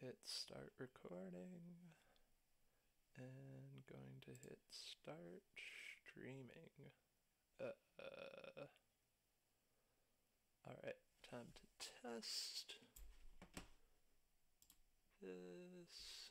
hit start recording and going to hit start streaming. Alright, time to test this.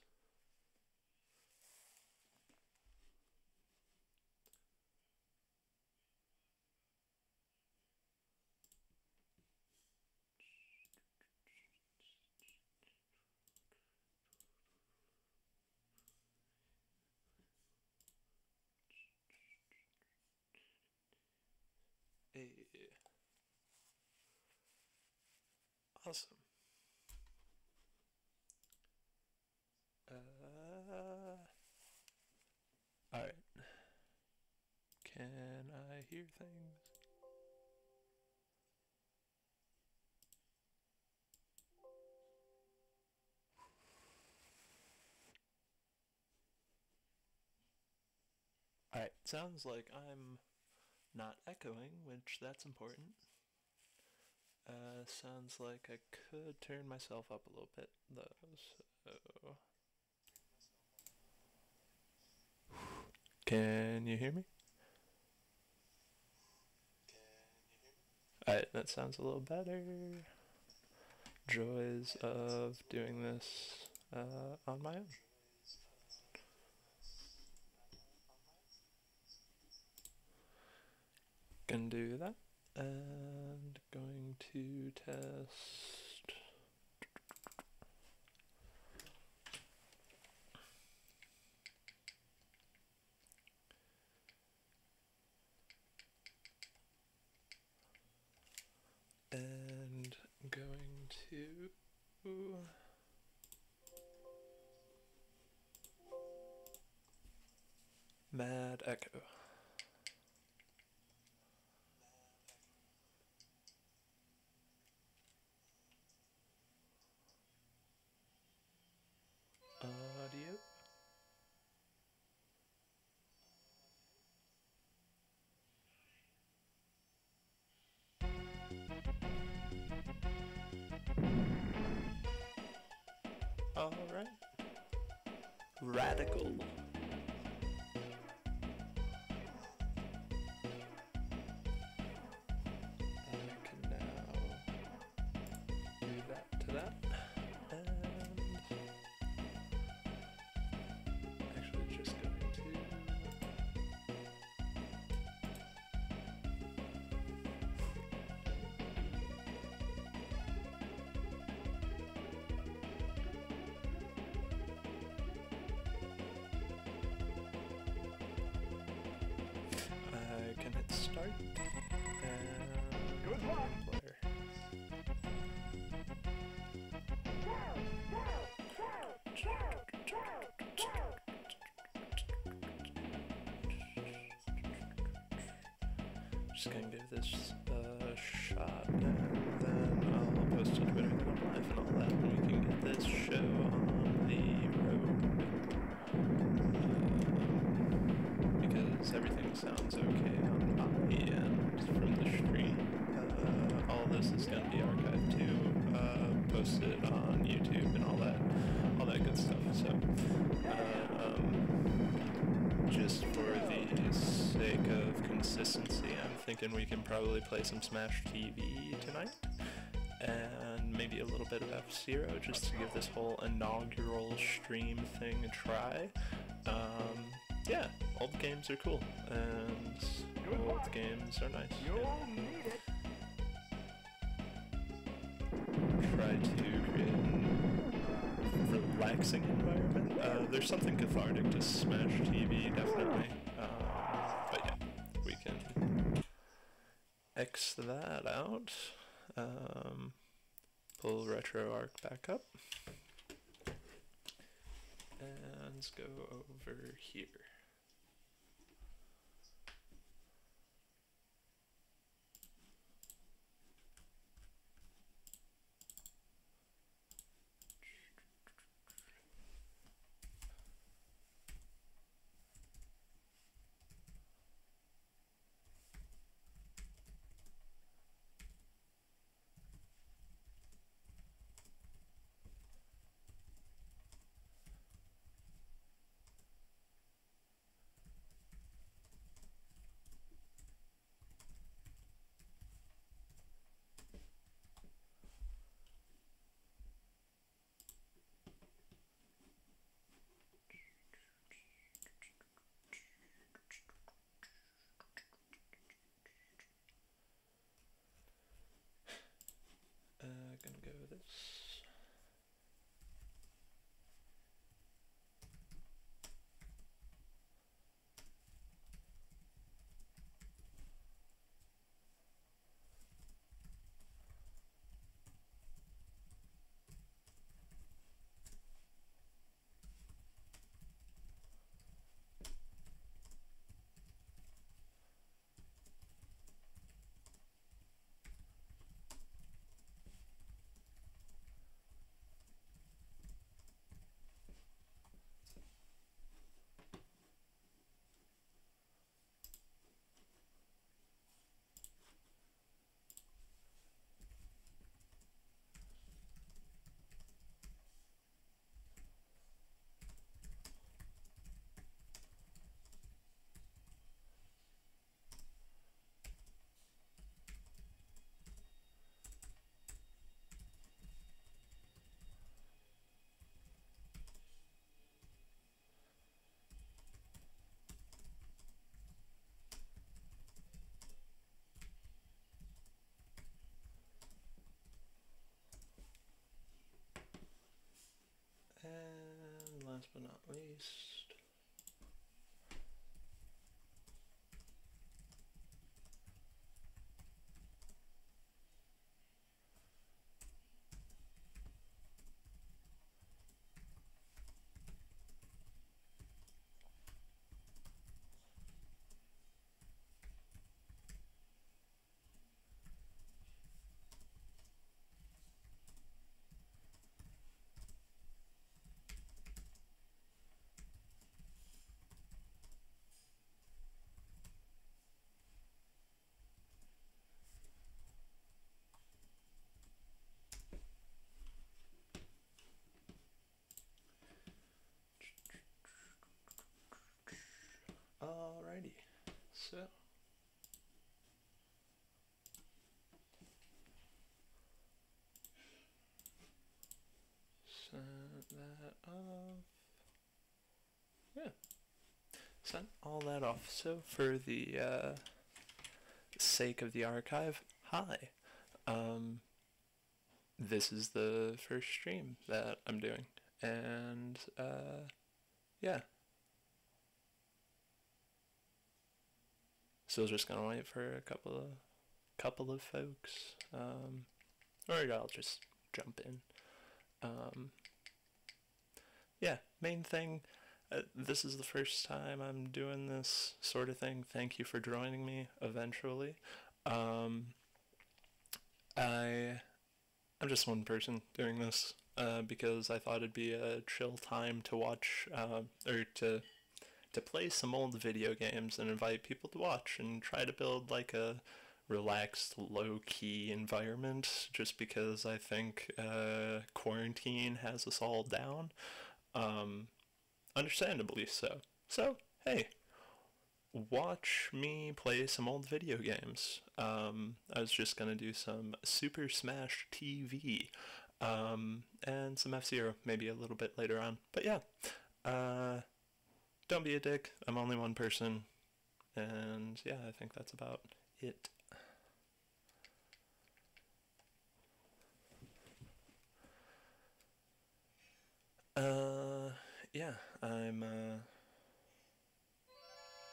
Hey. Awesome. Alright. Can I hear things? Alright, sounds like I'm not echoing, which that's important. Sounds like I could turn myself up a little bit, though, so... Can you hear me? Alright, that sounds a little better. Joys of doing this on my own. Gonna do that, and going to test. And going to Mad Echo. Audio. Alright. Radical. I can now do that to that. And actually just going to I can hit start and good luck. Player. Just gonna give this a shot, and then I'll post to Twitter that I'm live and all that, and we can get this show on the road. Because everything sounds okay on my end from the stream. All this is gonna be archived too, posted on YouTube and all that good stuff. So, just for the sake of consistency, I'm thinking we can probably play some Smash TV tonight, and maybe a little bit of F-Zero, just to give this whole inaugural stream thing a try. Yeah, old games are cool, and old games are nice. Yeah. Try to create a relaxing environment. There's something cathartic to Smash TV, definitely. But yeah, we can X that out. Pull RetroArch back up. And let's go over here. last but not least, alrighty, so set that off. Yeah, set all that off. So for the sake of the archive, hi. This is the first stream that I'm doing, and yeah. Still just gonna wait for a couple of folks, or I'll just jump in. Yeah, main thing. This is the first time I'm doing this sort of thing. Thank you for joining me eventually. I'm just one person doing this because I thought it'd be a chill time to watch or to play some old video games and invite people to watch and try to build like a relaxed, low-key environment just because I think quarantine has us all down. Understandably so. So, hey, watch me play some old video games. I was just gonna do some Super Smash TV, and some F-Zero maybe a little bit later on. But yeah, don't be a dick. I'm only one person, and yeah, I think that's about it. Yeah, I'm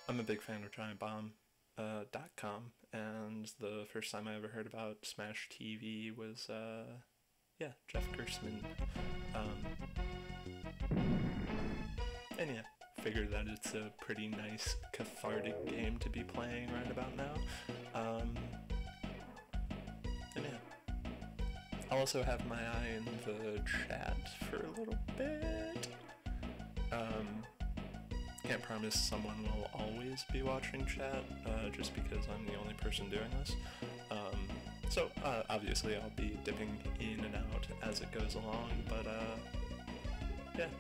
a big fan of GiantBomb.com, and the first time I ever heard about Smash TV was, yeah, Jeff Gerstmann. And yeah, figured that it's a pretty nice, cathartic game to be playing right about now. And yeah. I'll also have my eye in the chat for a little bit. Can't promise someone will always be watching chat, just because I'm the only person doing this. So obviously I'll be dipping in and out as it goes along, but yeah.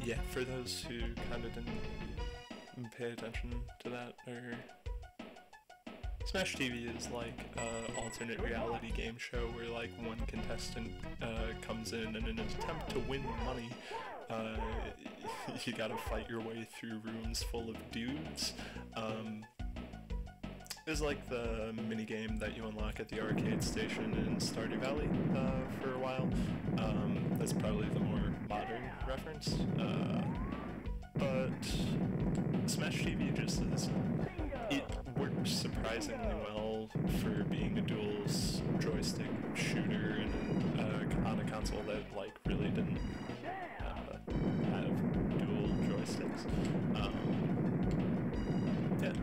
Yeah, for those who kind of didn't pay attention to that, or Smash TV is like an alternate reality game show where like one contestant comes in and in an attempt to win money, you gotta fight your way through rooms full of dudes. It's like the minigame that you unlock at the arcade station in Stardew Valley for a while. That's probably the more modern reference. But Smash TV just is... It works surprisingly well for being a dual joystick shooter and on a console that like really didn't have dual joysticks. Yeah.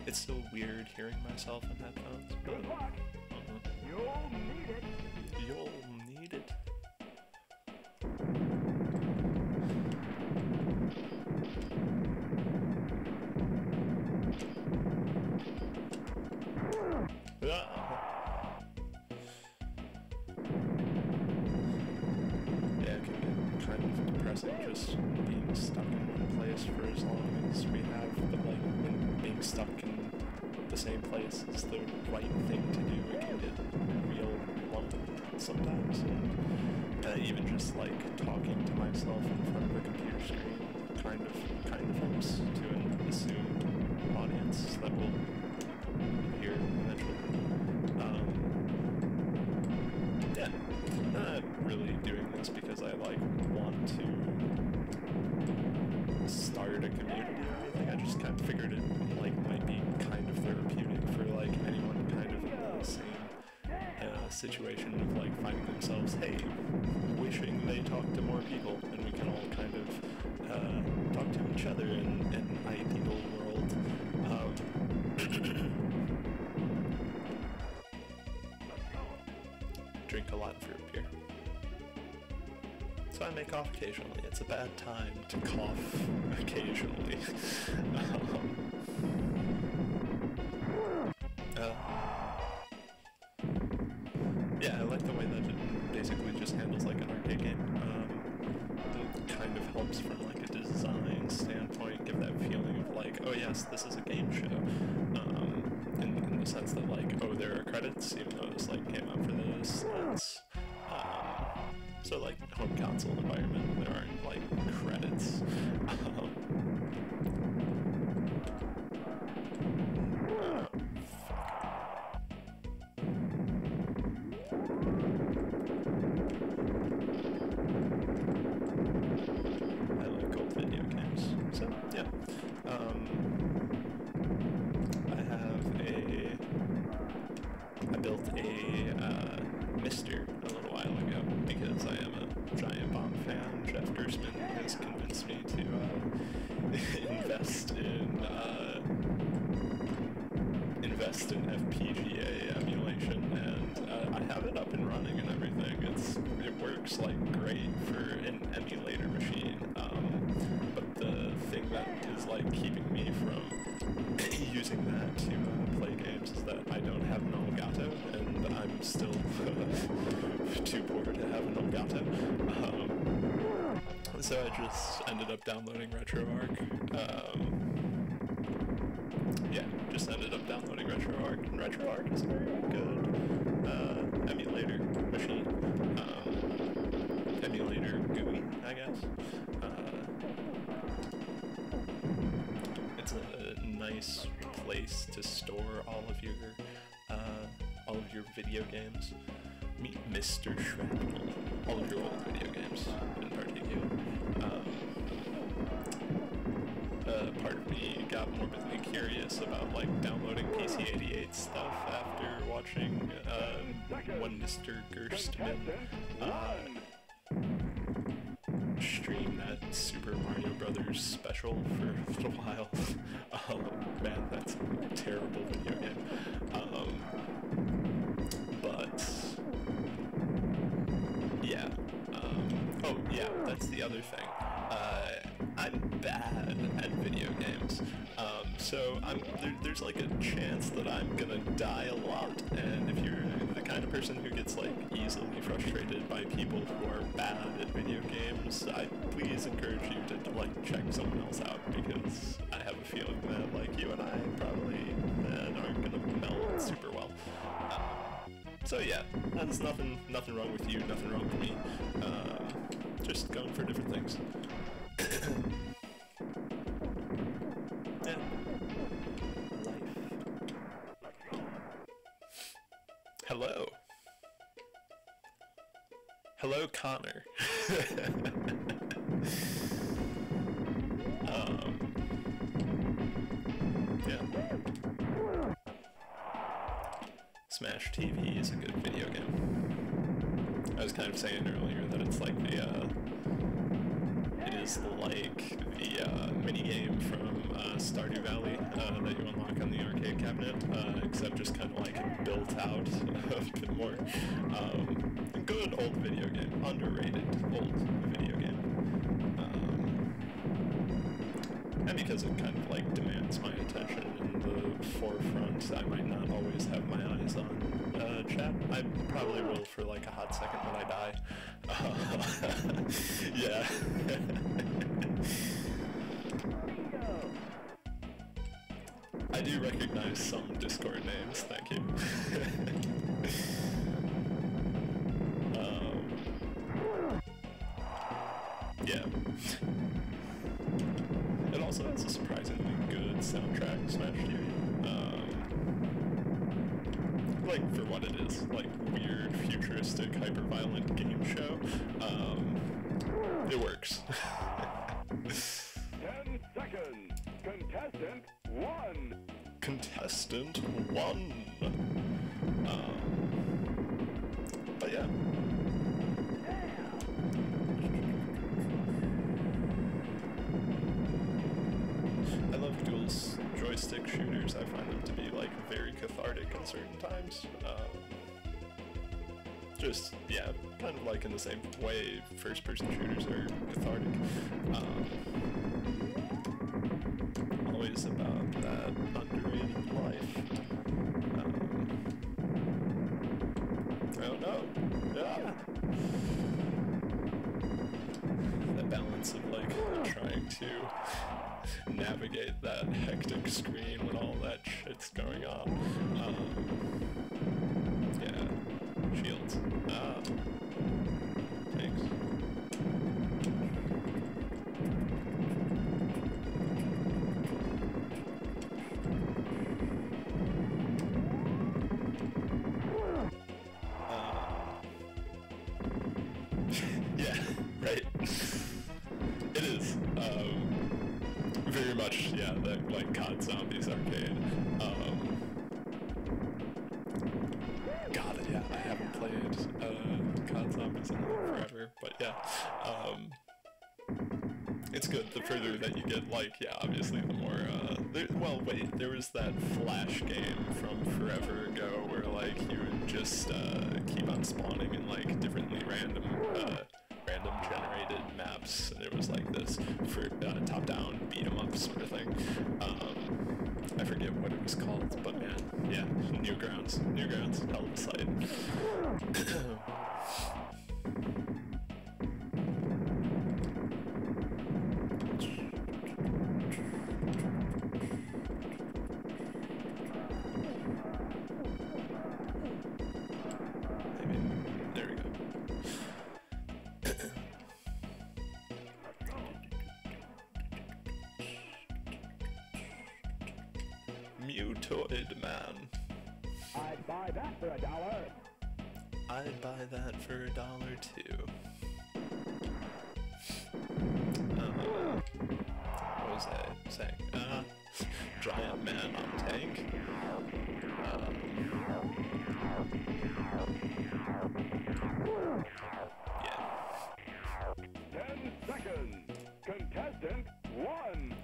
It's so weird hearing myself in headphones. Good luck. You'll need it. You'll need it. stuck in one place for as long as we have, but like when being stuck in the same place is the right thing to do, it can get real lonely sometimes, and even just like talking to myself in front of a computer screen kind of helps to an assumed audience that will hear eventually. Yeah, not really doing this because I like want to start a community or anything. I just kind of figured it like might be kind of therapeutic for like anyone kind of in the same situation of like finding themselves, hey, wishing they talked to more people, and we can all kind of talk to each other in an ideal world. Drink a lot of root beer. So I may cough occasionally. It's a bad time to cough occasionally. Yeah, I like the way that it basically just handles like an arcade game. It kind of helps from like a design standpoint, give that feeling of like, oh yes, this is a game show. In the sense that like, oh, there are credits, even though this like came out for this. That's so like home console environment, there aren't like credits. Mister a little while ago because I am a giant Bomb fan. Jeff Gersman has convinced me to invest in FPGA emulation, and I have it up and running and everything. It works like great for an emulator machine, but the thing that is like keeping me from using that to play games is that I don't have an Elgato, and I'm still too poor to have an Elgato. So I just ended up downloading RetroArch. Yeah, just ended up downloading RetroArch, and RetroArch is a very good emulator machine. Emulator GUI, I guess. It's a nice place to store all of your video games. Meet Mr. Shrapnel. All of your old video games, in particular. Part of me got morbidly curious about like downloading PC-88 stuff after watching one Mr. Gerstmann stream that Super Mario Brothers special for a little while. Man, that's a terrible video game. But yeah. Oh yeah, that's the other thing. I'm bad at video games, so there's like a chance that I'm gonna die a lot, and if you're the kind of person who gets like easily frustrated by people who are bad at video games, I please encourage you to like check someone else out, because I have a feeling that like you and I probably aren't gonna meld super well. So yeah, there's nothing wrong with you, nothing wrong with me. Just going for different things. Yeah. Life. Hello. Hello, Connor. Yeah. Smash TV is a good video game. I was kind of saying earlier that it's like the, it is like the minigame from Stardew Valley that you unlock on the arcade cabinet, except just kind of like built out a bit more. Good old video game, underrated old video game. And because it kind of like demands my attention in the forefront, I might not always have my eyes on chat. I probably will for like a hot second when I die. Yeah. do recognize some Discord names, thank you. Yeah. It also has a surprisingly good soundtrack, Smash TV. Like, for what it is, like, weird, futuristic, hyper-violent game show, it works. 10 seconds. Contestant 1. Contestant 1. But yeah. I love dual joystick shooters. I find them to be like very cathartic at certain times. Just, yeah, kind of like in the same way first-person shooters are cathartic. Always about that underrated life. Oh no! Yeah! The balance of like trying to navigate that hectic screen when all that shit's going on. Yeah. Shields. Thanks. Yeah, right. It is. Very much, yeah, that, like, COD Zombies arcade. God, yeah, I haven't played, COD Zombies in forever, but yeah, it's good. The further that you get, like, yeah, obviously the more, well, wait, there was that Flash game from forever ago where, like, you would just, keep on spawning in, like, differently random generated maps, and it was like this for top-down beat-em-up sort of thing. I forget what it was called, but man, yeah, Newgrounds, hell of a site. Maybe, there we go. Mutoid Man. I'd buy that for $1. I'd buy that for $1 too. What was I saying? Giant man on tank. Yeah. 10 seconds. Contestant 1.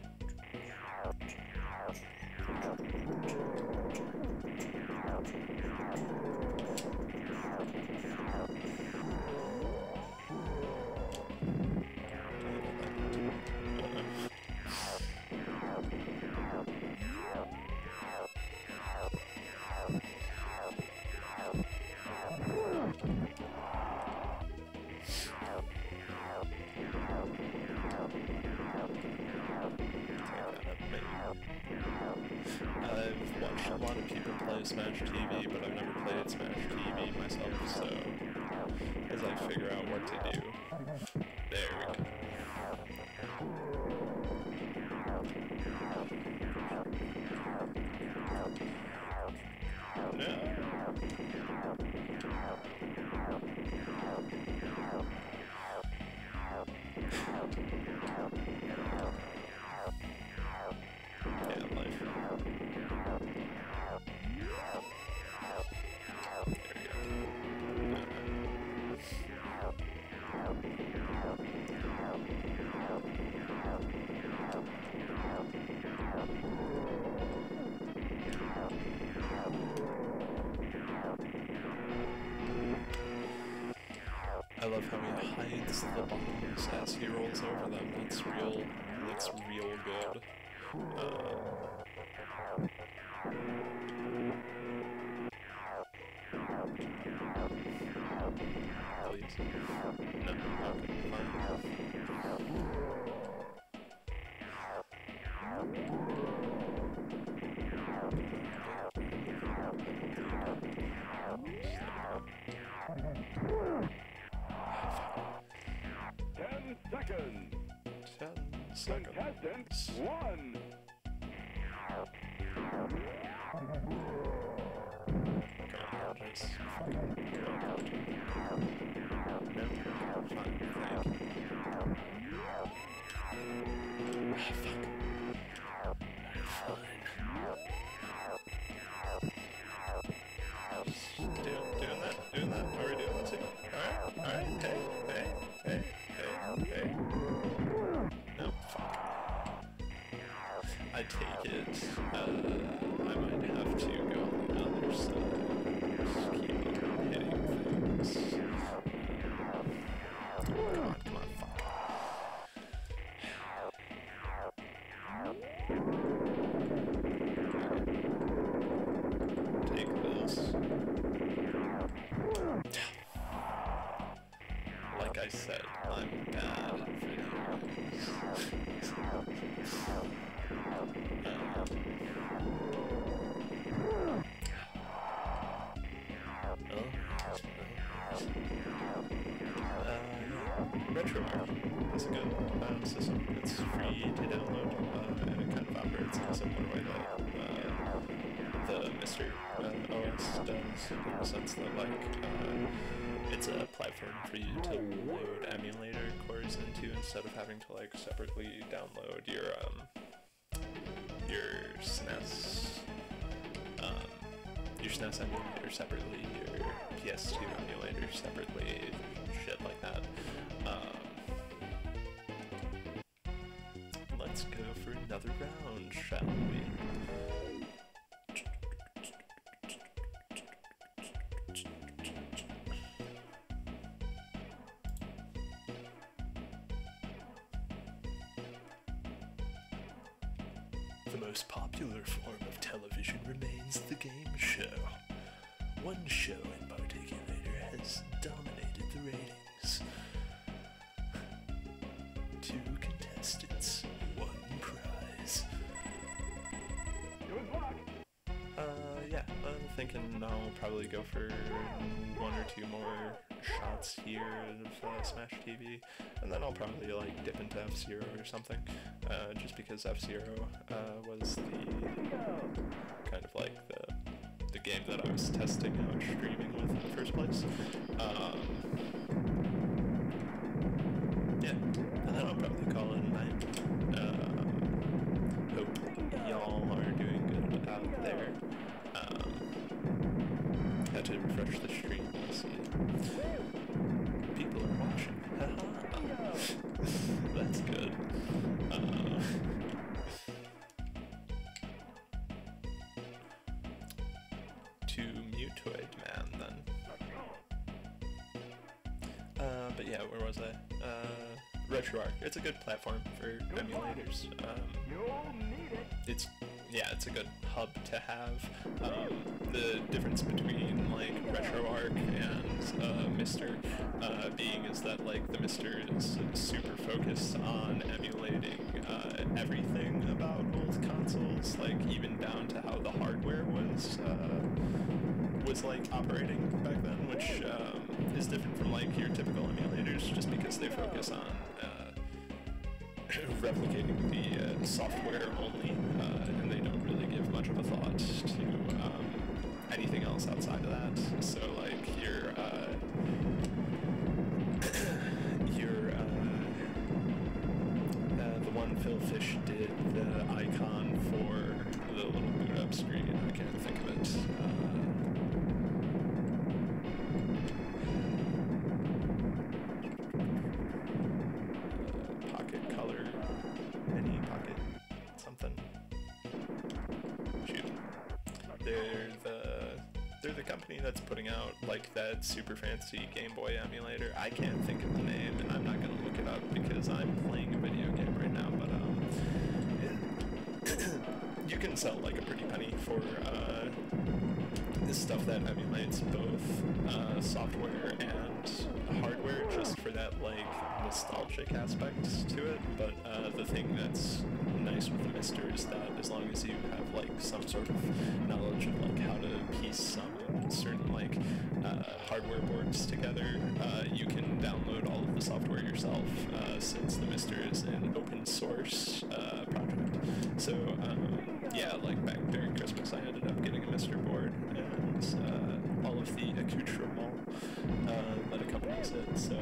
I've watched a lot of people play Smash TV, but I've never played Smash TV myself, so as I figure out what to do. There we go. No. Yeah, life. I love how he hides the bombs as he rolls over them. That's real good. Please. No, okay, fine. Ten seconds. 10 seconds. Contestant 1. Just fucking go. No, fine, thank you. Doing that? Are we doing this here? Alright, hey. No, fuck. I take it, I might have to go on the other side. Just keep on hitting things. Come on, fuck. Take this. Like I said, I'm bad at video games. RetroArch is a good system. It's free to download, and it kind of operates in a similar way that the Mr. OS does, in the sense that, like, it's a platform for you to load emulator cores into instead of having to, like, separately download your SNES emulator separately, your PS2 emulator separately, shit like that. Let's go for another round, shall we? The most popular form of television remains the game show. One show in particular has dominated the ratings. 2 contestants, 1 prize. Good luck. Yeah, I'm thinking I'll probably go for 1 or 2 more shots here of Smash TV, and then I'll probably like dip into F-Zero or something, just because F-Zero was the kind of like the game that I was testing out streaming with in the first place. Yeah, and then I'll probably call it a night. Hope y'all are doing good out there. Had to refresh the stream to see people are watching. Haha. That's good. To Mutoid Man then. But yeah, where was I? RetroArch. It's a good platform for emulators. You'll need it. It's a good hub to have. The difference between like RetroArch and Mr. Being is that like the Mr. is super focused on emulating everything about old consoles, like even down to how the hardware was like operating back then, which is different from like your typical emulators, just because they focus on replicating the software only, and they don't really give much of a thought to anything else outside of that. So like the one Phil Fish did the icon for the little boot up screen. I can't think of it. Pocket color, mini pocket, something. Shoot. They're the company that's putting out like that super fancy Game Boy emulator. I can't think of the name, and I'm not gonna look it up because I'm playing a video game right now. But you can sell like a pretty penny for this stuff that emulates both software and hardware, just for that like nostalgic aspect to it. But the thing that's nice with the Mister is that as long as you have like some sort of knowledge of like how to piece some certain like hardware boards together, you can download all of the software yourself, since the Mister is an open source project. So yeah, like back during Christmas I ended up getting a Mister board and all of the accoutrements that accompanies it. So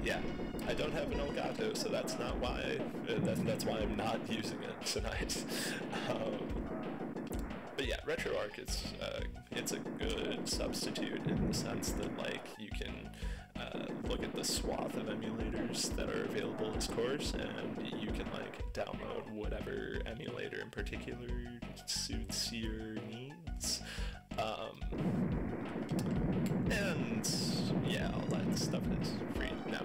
yeah, I don't have an Elgato, so that's not why. That's why I'm not using it tonight. But yeah, RetroArch it's a good substitute in the sense that like you can look at the swath of emulators that are available as cores, and you can like download whatever emulator in particular suits your needs. And yeah, all that stuff is free. Now,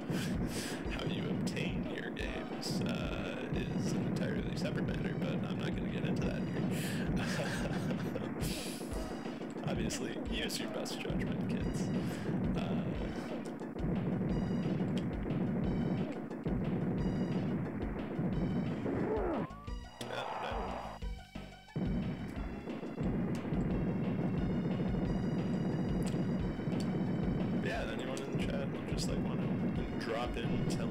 how you obtain your games is an entirely separate matter, but I'm not going to get into that here. Obviously, use your best judgment, kids. Drop in, tell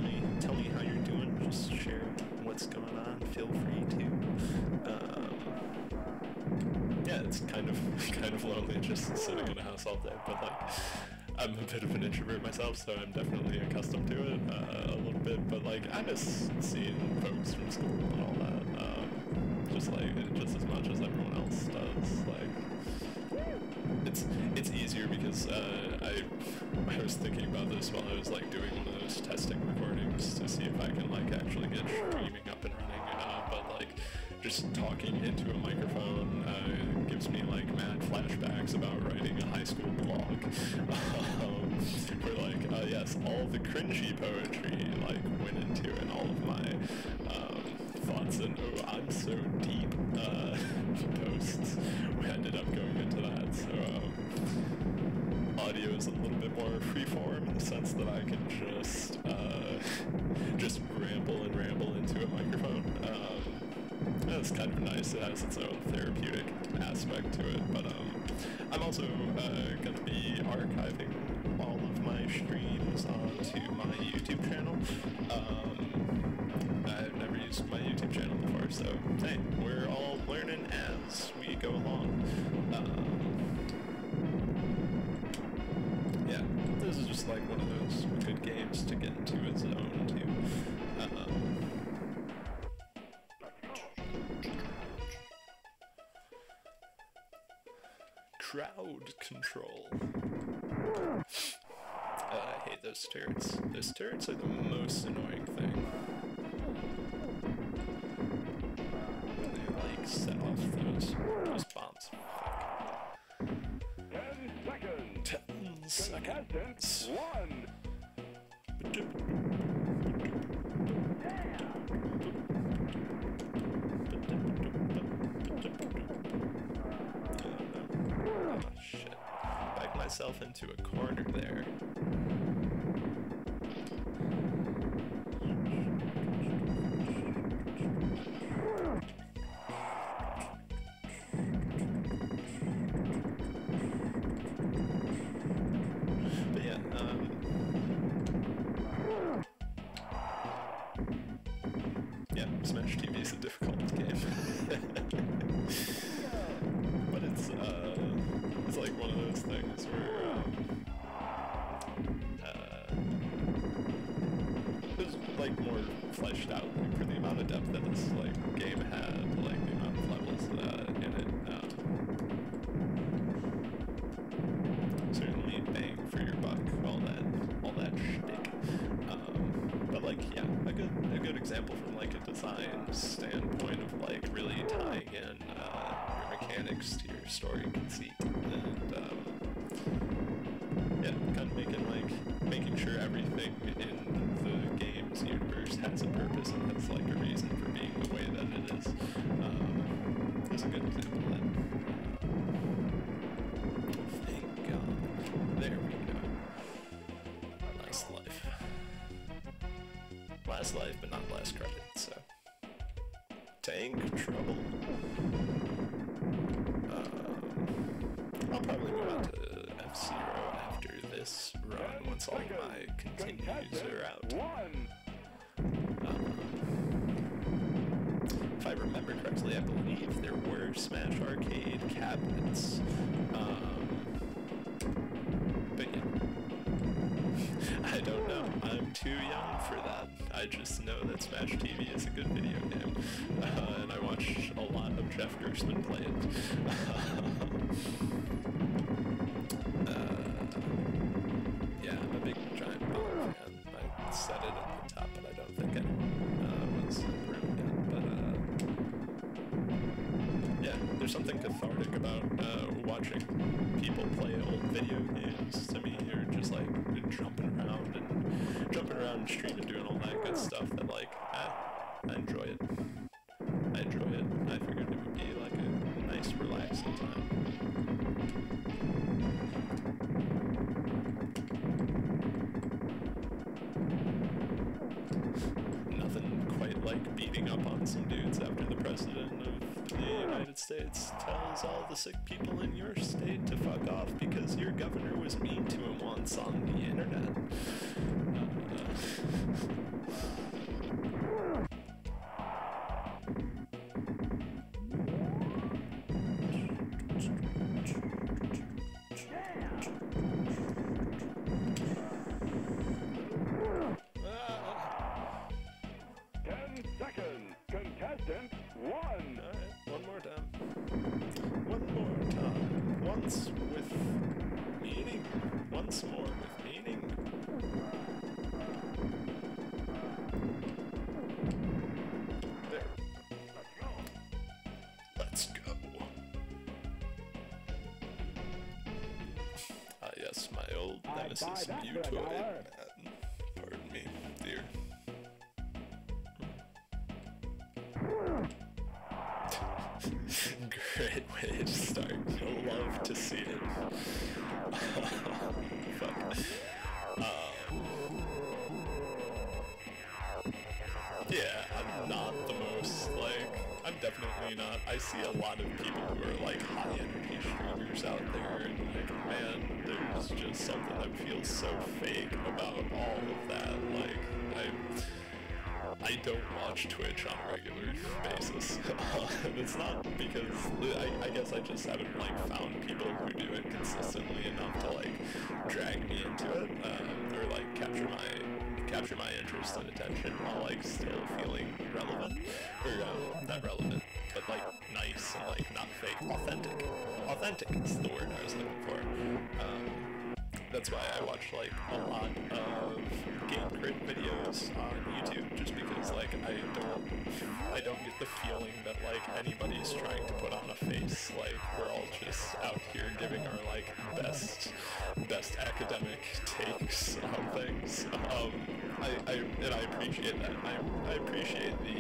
me how you're doing, just share what's going on, feel free to. Yeah, it's kind of lonely just sitting in a house all day, but like, I'm a bit of an introvert myself, so I'm definitely accustomed to it a little bit, but like, I miss seeing folks from school and all that, just as much as everyone else does, like, it's easier because I was thinking about this while I was like doing one of those testing recordings to see if I can like actually get streaming up and running, but like just talking into a microphone gives me like mad flashbacks about writing a high school blog where like yes, all the cringy poetry like went into it, and all of my thoughts and oh I'm so deep posts we ended up going into that. So audio is a little bit more freeform in the sense that I can just ramble into a microphone. It's kind of nice. It has its own therapeutic aspect to it, but I'm also going to be archiving all of my streams onto my YouTube channel. I've never used my YouTube channel before, so hey, we're all learning as we go along. Yeah, this is just like one of those good games to get into its own too. Crowd control. I hate those turrets. Those turrets are the most annoying thing. When they like set off those bombs. Fuck. 10 seconds. 10 seconds. One. Oh shit. Backed myself into a corner there. But yeah, yeah, Smash TV is a difficult game. But it's like one of those things where it was like more fleshed out, like for the amount of depth that this like game had, like the amount of levels in it. Certainly bang for your buck, all that shtick. But like yeah, a good example from like a design standpoint of like really tying in your mechanics to your story conceit, and yeah, kind of making sure everything in the game's universe has a purpose and has like a reason for being the way that it is. Is a good example of that. Thank God. There we go. Nice life. Last life, but not last credit, so. Tank Trouble. I'll probably move on to F-Zero after this run once all my continues are out. If I remember correctly, I believe there were Smash Arcade cabinets. But yeah. I don't know. I'm too young for that. I just know that Smash TV is a good video game. And I watch a lot of Jeff Gerstmann play it. Yeah, I'm a big Giant Bomb fan. I said it at the top, but I don't think anyone was in the room yet. But yeah, there's something cathartic about watching people play old video games to me, or just like jumping around and streaming, doing all that good stuff that like, I enjoy it. I enjoy it. I figured it would be like a nice relaxing time. Nothing quite like beating up on some dudes after the president of the United States tells all the sick people in your state to fuck off because your governor was mean to him once on the internet. Once more with meaning. There. Let's go. Ah yes, my old nemesis Mutoid. Pardon me, dear. Great way to start. You'll love to see it. Fuck. Yeah, I'm not the most, like, I'm definitely not, I see a lot of people who are, like, high-energy streamers out there, and, like, man, there's just something that feels so fake about all of that, like, I don't watch Twitch on a regular basis. It's not because, I guess I just haven't, like, found people who do it consistently enough to, like, drag me into it, or, like, capture my interest and attention while, like, still feeling relevant, or, not relevant, but, like, nice and, like, not fake, authentic. Authentic is the word I was looking for. That's why I watch, like, a lot of game crit videos on YouTube, just because, like, I don't get the feeling that, like, anybody's trying to put on a face. Like, we're all just out here giving our, like, best academic takes on things. And I appreciate that. I appreciate the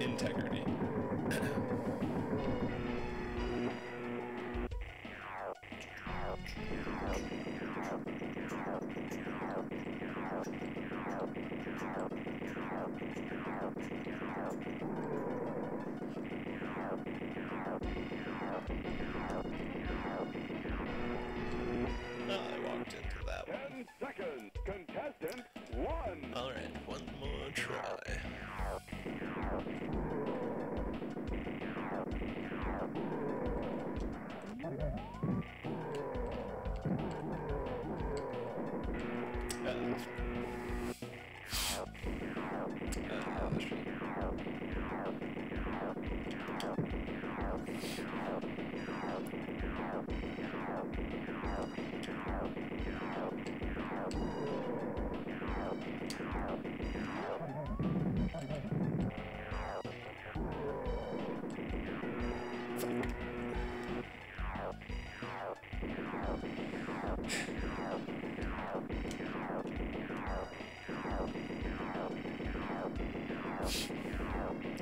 integrity. I walked into that one. 10 seconds. Contestant 1. Alright, one more try.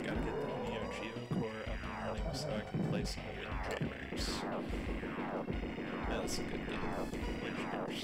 Gotta get the Neo Geo core up and running so I can play some Windjammers. That's a good game. Windjammers.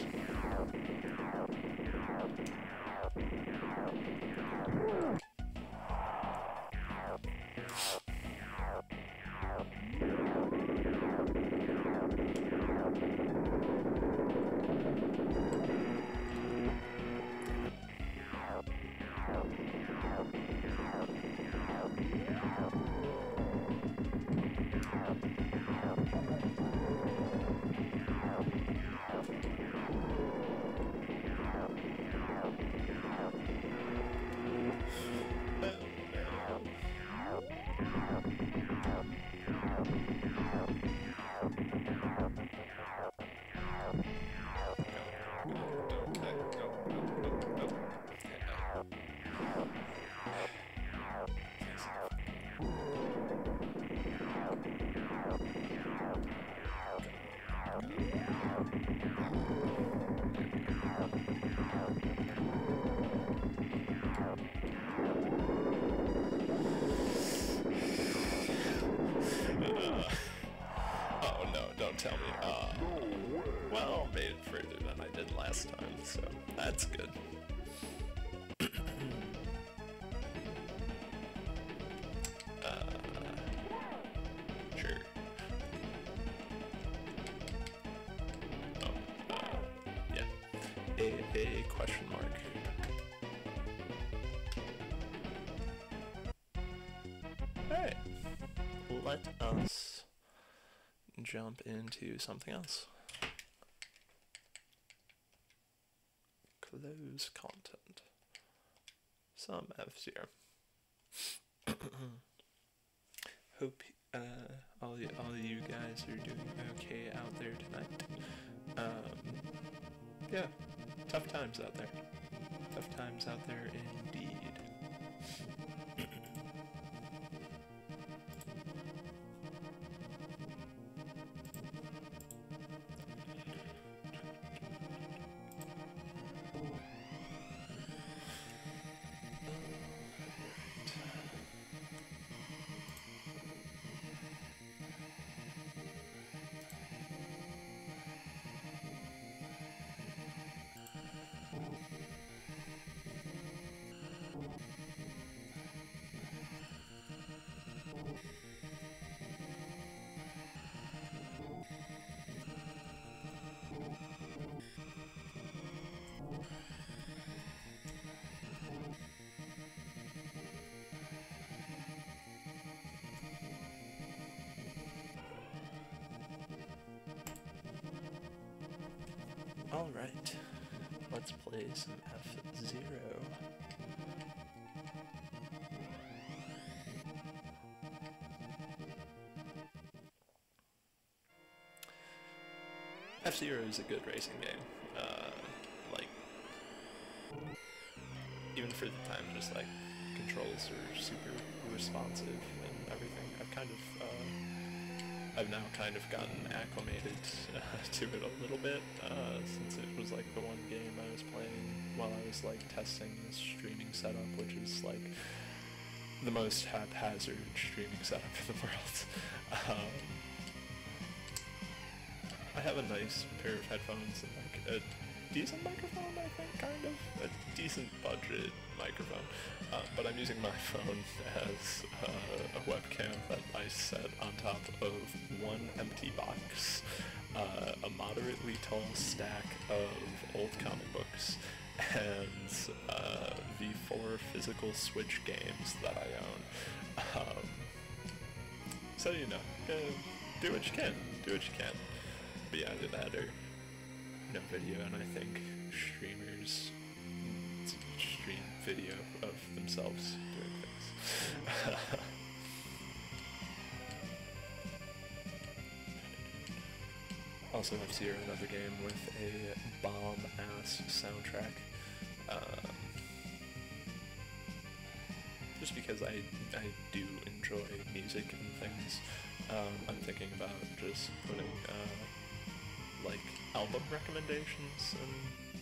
tell me. Well, made it further than I did last time, so that's good. Sure. Yeah. A question mark. Alright. Let us jump into something else. Close content. Some F-Zero. Hope all you guys are doing okay out there tonight. Yeah, tough times out there. Tough times out there indeed. Alright, let's play some F-Zero. F-Zero is a good racing game. Like, even for the time, just like, controls are super responsive and everything. I've now kind of gotten acclimated to it a little bit, since it was like the one game I was playing while I was like testing this streaming setup, which is like the most haphazard streaming setup in the world. I have a nice pair of headphones and like a decent microphone, I think, kind of. A decent budget microphone. But I'm using my phone as a webcam that I set on top of one empty box, a moderately tall stack of old comic books, and the 4 physical Switch games that I own. So, you know, do what you can. Do what you can. Be either that or no video, and I think streamers stream video of themselves doing things. Also F-Zero, another game with a bomb-ass soundtrack. Just because I do enjoy music and things, I'm thinking about just putting like album recommendations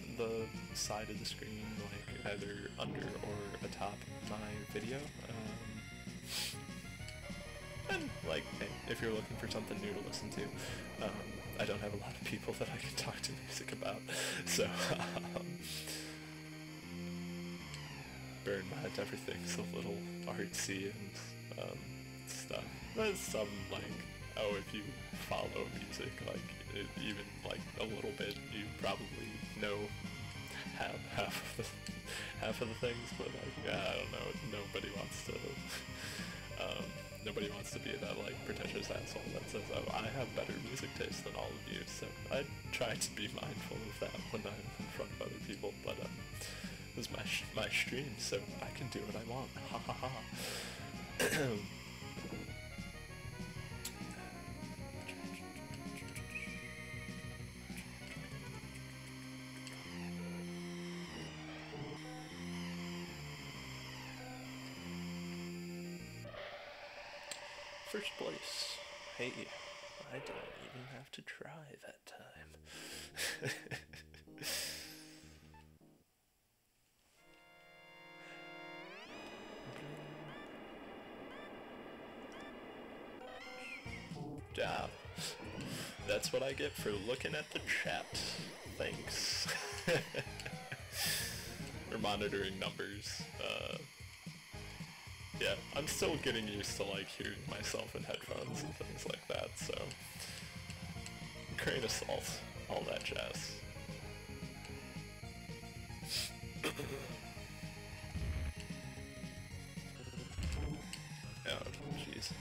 in the side of the screen, like either under or atop my video. And like, hey, if you're looking for something new to listen to, I don't have a lot of people that I can talk to music about, so bear in mind everything's a little artsy and stuff. There's some like, oh, if you follow music, like even like a little bit, you probably know half of the things, but like, I don't know, nobody wants to be that like pretentious asshole that says, oh, I have better music taste than all of you, so I try to be mindful of that when I'm in front of other people, but this is my stream, so I can do what I want, ha ha ha. First place. Hey, I don't even have to try that time. That's what I get for looking at the chat. Thanks. We're monitoring numbers. Yeah, I'm still getting used to like hearing myself in headphones and things like that, so grain of salt, all that jazz. Oh, jeez.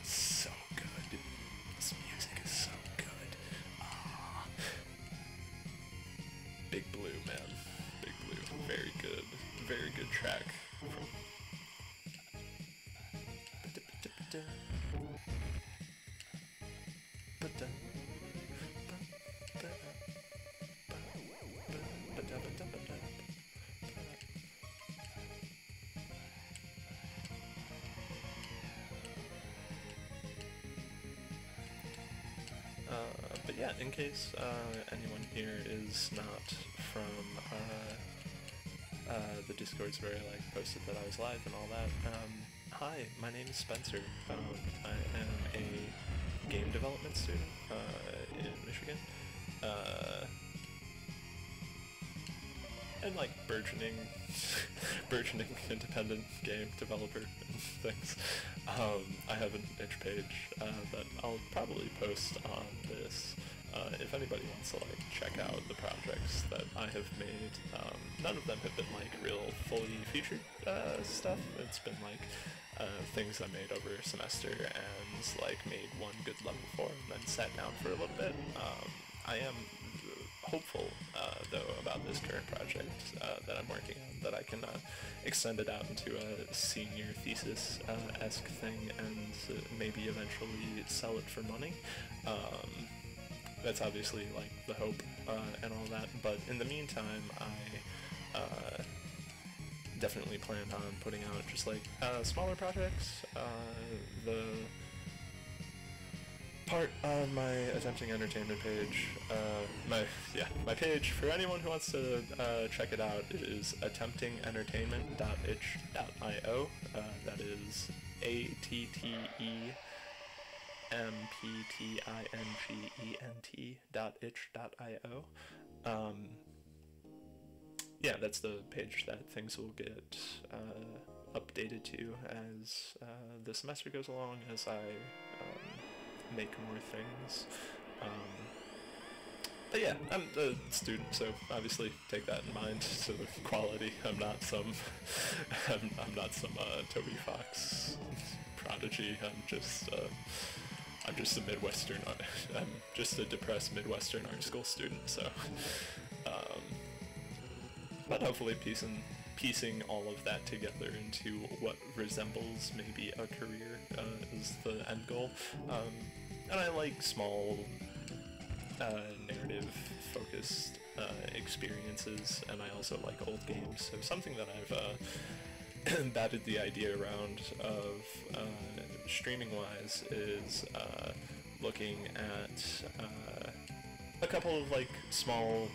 So good. This music is so good. Ah. Big Blue, man. Big Blue. Very good. Very good track. But yeah, in case anyone here is not from the Discords where I like posted that I was live and all that, hi, my name is Spencer. I am a game development student in Michigan. And like burgeoning independent game developer and things. I have an itch page that I'll probably post on this if anybody wants to like check out the projects that I have made. None of them have been like real fully featured stuff. It's been like things I made over a semester and like made one good level for and then sat down for a little bit. I am hopeful though about this current project that I'm working on, that I can extend it out into a senior thesis-esque thing and maybe eventually sell it for money. That's obviously like the hope and all that, but in the meantime I definitely plan on putting out just like smaller projects. The part on my Attempting Entertainment page, my page, for anyone who wants to check it out, it is attemptingentertainment.itch.io. That is attemptingent.itch.io. Yeah, that's the page that things will get updated to as the semester goes along, as I make more things. But yeah, I'm a student, so obviously take that in mind to the quality. I'm not some I'm not some Toby Fox prodigy. I'm just a Midwestern. I'm just a depressed Midwestern art school student. So, but hopefully piecing all of that together into what resembles maybe a career is the end goal. And I like small narrative-focused experiences, and I also like old games. So something that I've batted the idea around of streaming-wise is looking at a couple of like smaller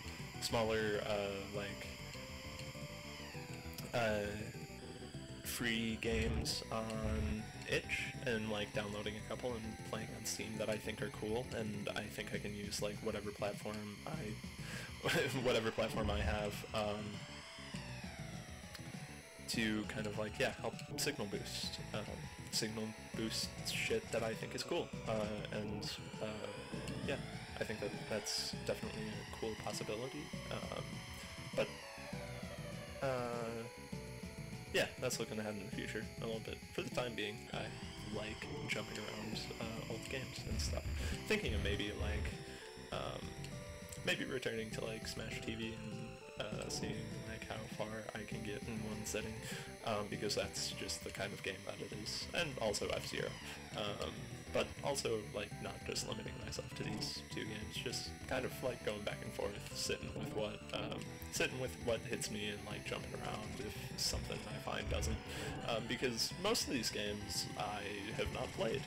free games on itch, and like downloading a couple and playing on Steam that I think are cool, and I think I can use like whatever platform I have to kind of like help signal boost shit that I think is cool, and yeah, I think that's definitely a cool possibility, but yeah, that's looking ahead in the future a little bit. For the time being, I like jumping around old games and stuff. Thinking of maybe like maybe returning to like Smash TV and seeing like how far I can get in one sitting, because that's just the kind of game that it is, and also F-Zero. but also like not just limiting myself to these two games, just kind of like going back and forth, sitting with what hits me and like jumping around if something I find doesn't, because most of these games I have not played.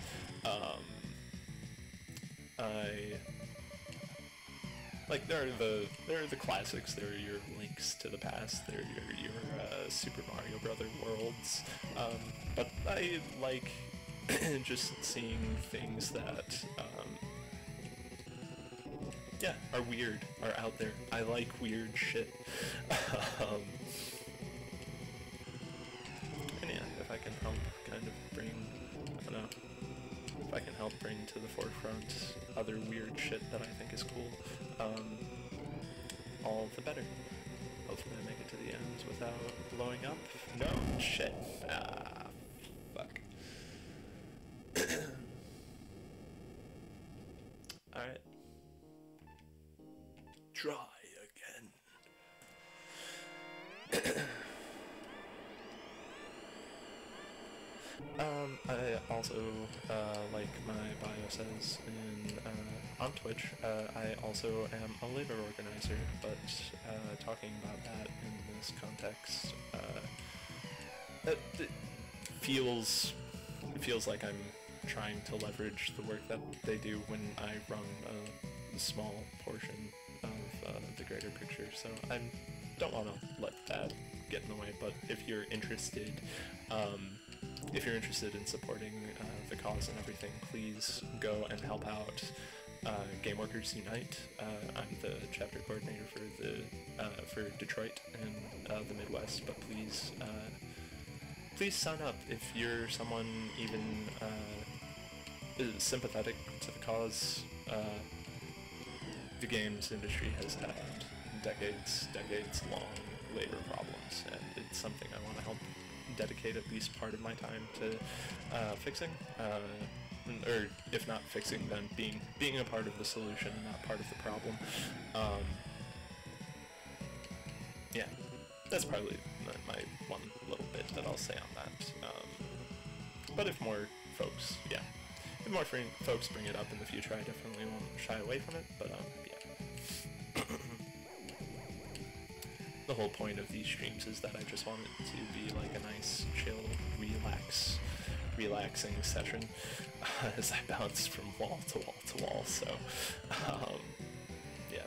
Like there are the classics. There are your Links to the Past. There are your Super Mario Brother worlds. But I like just seeing things that yeah, are weird, are out there. I like weird shit. And yeah, if I can help kind of bring, I don't know, if I can help bring to the forefront other weird shit that I think is cool, all the better. Hopefully I make it to the end without blowing up. No, shit. Ah, fuck. Alright. Try again. I also, like my bio says on Twitch, I also am a labor organizer, but talking about that in this context, it feels like I'm trying to leverage the work that they do when I run a small portion of the greater picture, so I don't want to let that get in the way. But if you're interested in supporting the cause and everything, please go and help out Game Workers Unite. I'm the chapter coordinator for Detroit and the Midwest, but please sign up if you're someone even sympathetic to the cause. The games industry has had decades long labor problems, and it's something I want to help dedicate at least part of my time to fixing, or if not fixing, then being a part of the solution and not part of the problem. Yeah, that's probably my one little bit that I'll say on that. But if more folks bring it up in the future, I definitely won't shy away from it. But yeah. The whole point of these streams is that I just want it to be like a nice, chill, relaxing session as I bounce from wall to wall to wall. So, yeah.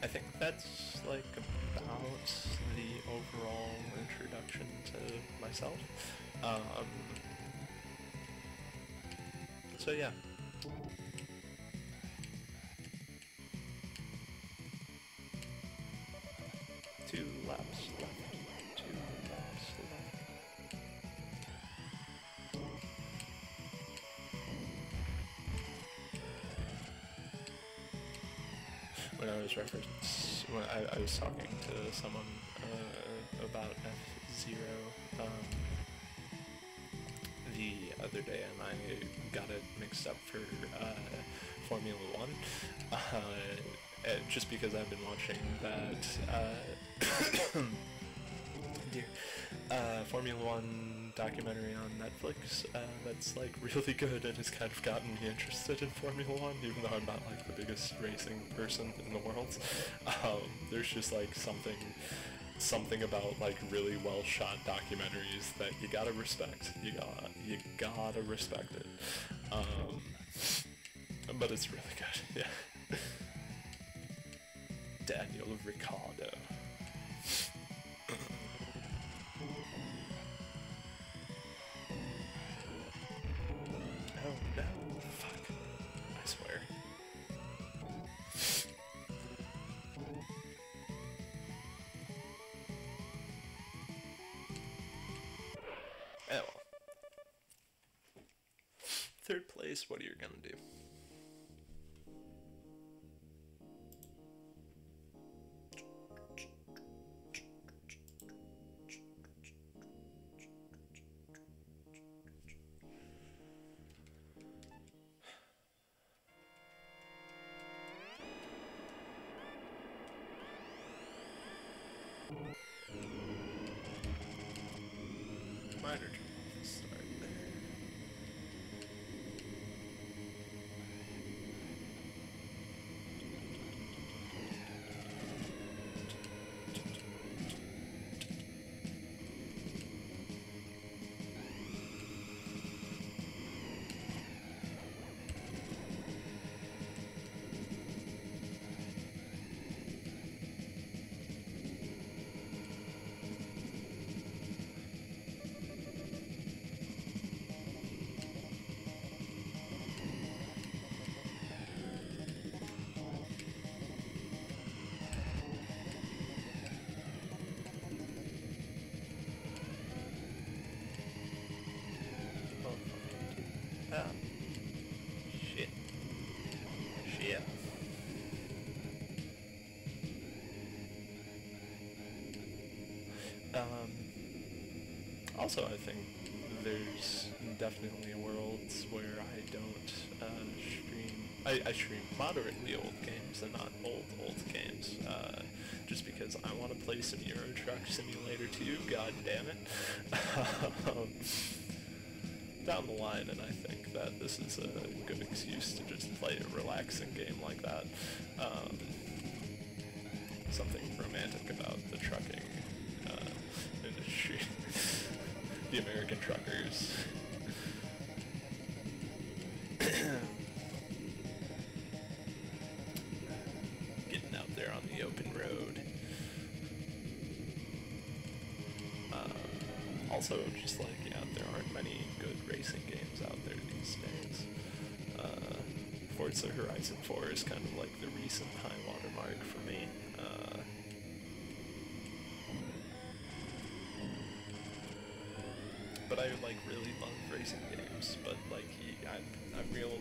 I think that's like about the overall introduction to myself. So yeah. 2 laps left. 2 laps left. When I was talking to someone about F-Zero the other day, and I got it mixed up for Formula 1, just because I've been watching that Formula 1 documentary on Netflix that's like really good and has kind of gotten me interested in Formula 1, even though I'm not like the biggest racing person in the world. There's just like something about like really well shot documentaries that you gotta respect. You gotta respect it. But it's really good. Yeah. Daniel Ricciardo. Oh no, fuck. I swear. Oh well. 3rd place, what are you gonna do? minor jump off the start. Ah. Shit. Shit. Also, I think there's definitely worlds where I don't stream. I stream moderately old games and not old games, just because I want to play some Euro Truck Simulator 2, god damn it. Down the line, and I think that this is a good excuse to just play a relaxing game like that. Something romantic about the trucking industry. The American truckers. Getting out there on the open road. Also, just like, yeah, there aren't many good racing games out there these days. Forza Horizon 4 is kind of like the recent high watermark for me. But I like really love racing games, but like I'm real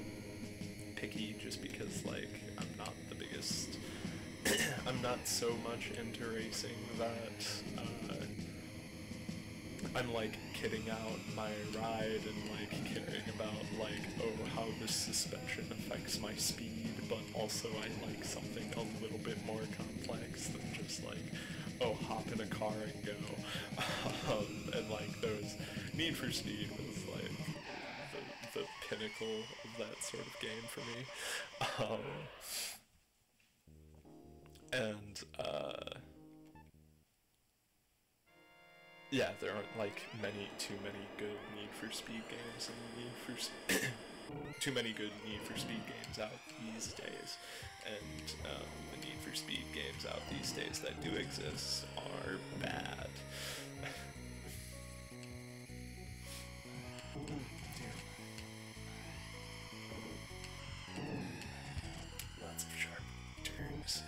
picky just because like I'm not the biggest I'm not so much into racing that I'm like kitting out my ride and like caring about like, oh, how this suspension affects my speed, but also I like something a little bit more complex than just like, oh, hop in a car and go. And like those Need for Speed was like the pinnacle of that sort of game for me. Yeah, there aren't like too many good Need for Speed games and too many good Need for Speed games out these days, and the Need for Speed games out these days that do exist are bad. Lots of sharp turns.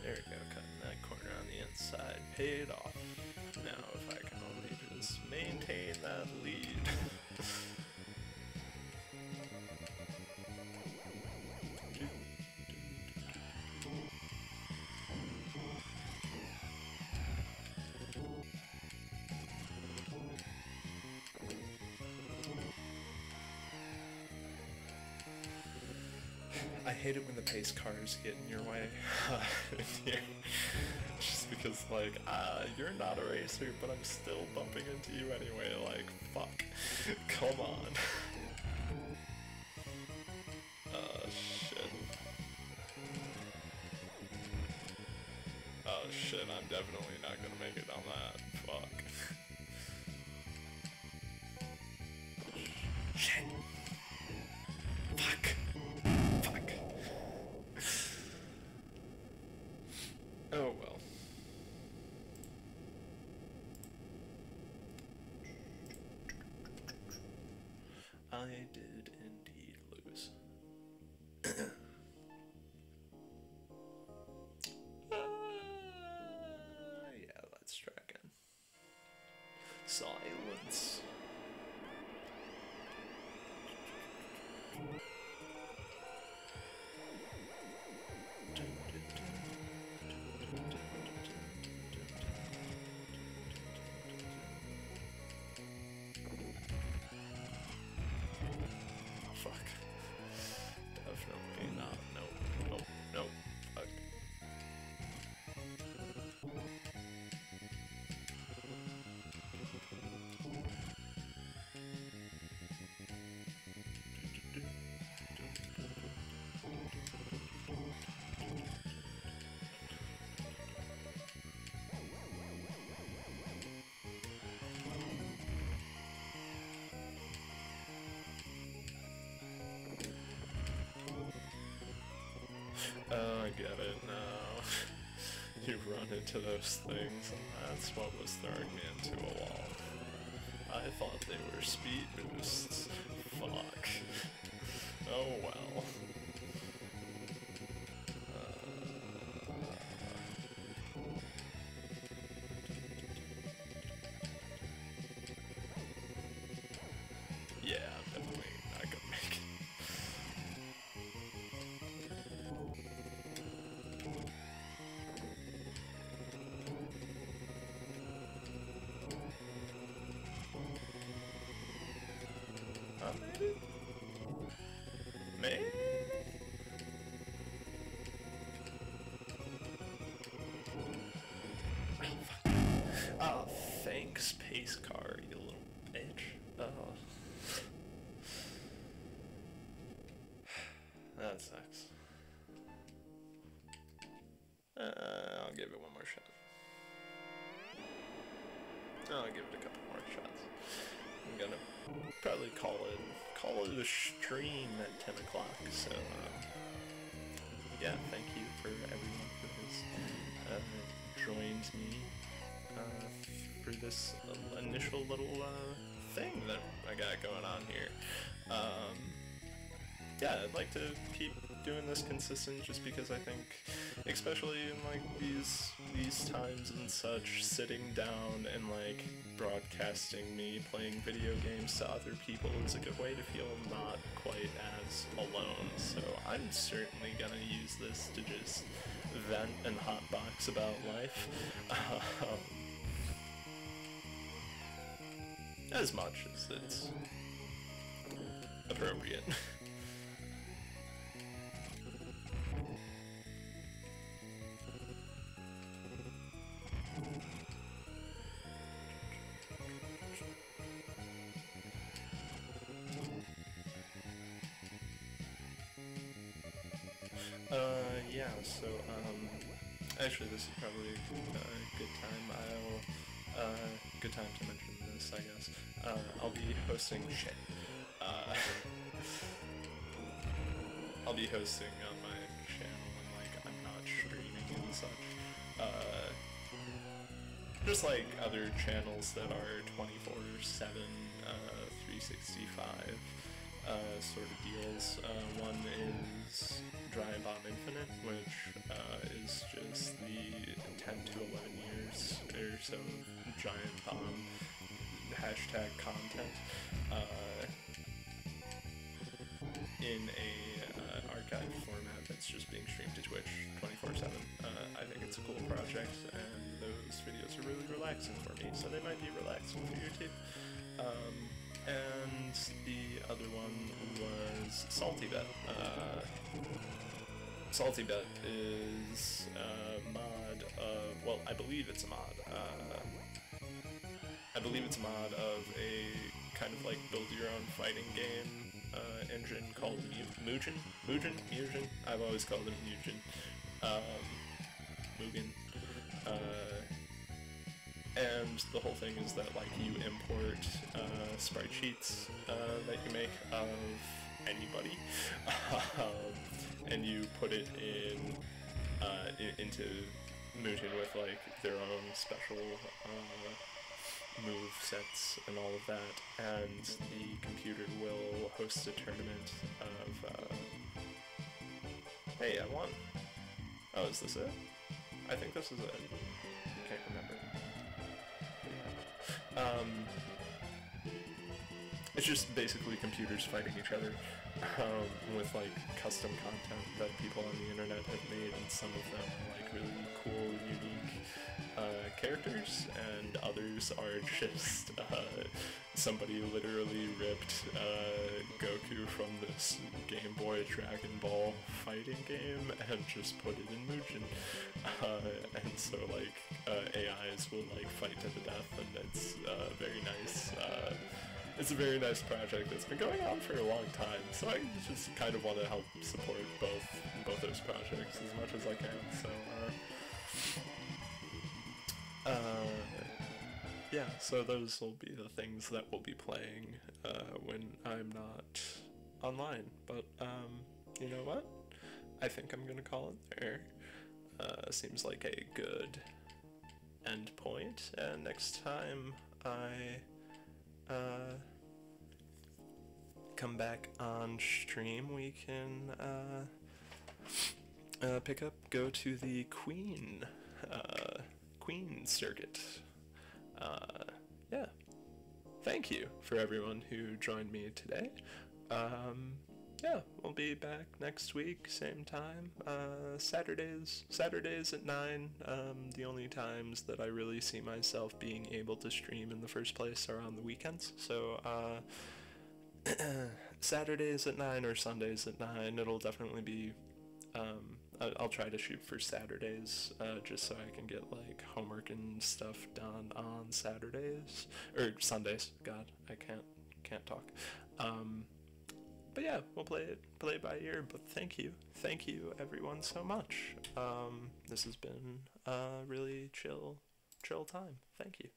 There we go, cutting that corner on the inside, paid off. Now if I can only just maintain that lead. I hate it when the pace cars get in your way. Just because, like, you're not a racer, but I'm still bumping into you anyway, like, fuck. Come on. shit, I'm definitely not gonna make it on that. Fuck. Shit. Fuck. Fuck. Oh well. I did indeed lose. Yeah, let's try again. Silence. Fuck. Definitely not. Nope. Nope. Nope. Fuck. Oh, I get it now. You run into those things, and that's what was throwing me into a wall. I thought they were speed boosts. Fuck. Oh well. Yeah, I'm definitely not gonna make it. I made it. Man. Oh, thanks, pace car, you little bitch. Oh. That sucks. I'll give it one more shot. I'll give it a couple more shots. I'm gonna probably call it a stream at 10 o'clock, so yeah, thank you for everyone who has joined me for this initial little thing that I got going on here. Yeah, I'd like to keep doing this consistent just because I think, especially in like these times and such, sitting down and like broadcasting me playing video games to other people is a good way to feel not quite as alone. So I'm certainly gonna use this to just vent and hotbox about life. As much as it's appropriate. Yeah, so, actually this is probably a good time. Good time to mention this, I guess. I'll be hosting shit. I'll be hosting on my channel and, like, I'm not streaming and such. Just like other channels that are 24/7, 365 sort of deals. One is Giant Bomb Infinite, which is just the 10 to 11 years or so Giant Bomb hashtag content in a archive format that's just being streamed to Twitch 24/7. I think it's a cool project, and those videos are really relaxing for me, so they might be relaxing for you too. And the other one was SaltyBet. SaltyBet is a mod of, well, I believe it's a mod. I believe it's a mod of a kind of like build your own fighting game engine called Mugen? I've always called it Mugen. Mugen. And the whole thing is that, like, you import sprite sheets that you make of anybody, and you put it into Mugen with, like, their own special move sets and all of that, and the computer will host a tournament of, hey, I won. Oh, is this it? I think this is it. Can't remember. It's just basically computers fighting each other, with, like, custom content that people on the internet have made, and some of them are, like, really cool, unique characters, and others are just somebody literally ripped Goku from this Game Boy Dragon Ball fighting game and just put it in Mugen, and so, like, AIs will, like, fight to the death, and it's very nice. It's a very nice project that's been going on for a long time, so I just kind of want to help support both those projects as much as I can. So yeah, so those will be the things that we'll be playing when I'm not online. But you know what? I think I'm gonna call it there. Seems like a good end point, and next time I come back on stream, we can go to the Queen circuit. Yeah, thank you for everyone who joined me today. Yeah, we'll be back next week, same time, Saturdays at 9. The only times that I really see myself being able to stream in the first place are on the weekends, so Saturdays at 9 or Sundays at 9. It'll definitely be, I'll try to shoot for Saturdays, just so I can get, like, homework and stuff done on Saturdays, or Sundays, god, I can't talk. But yeah, we'll play it by ear, but thank you everyone so much. This has been a really chill time. Thank you.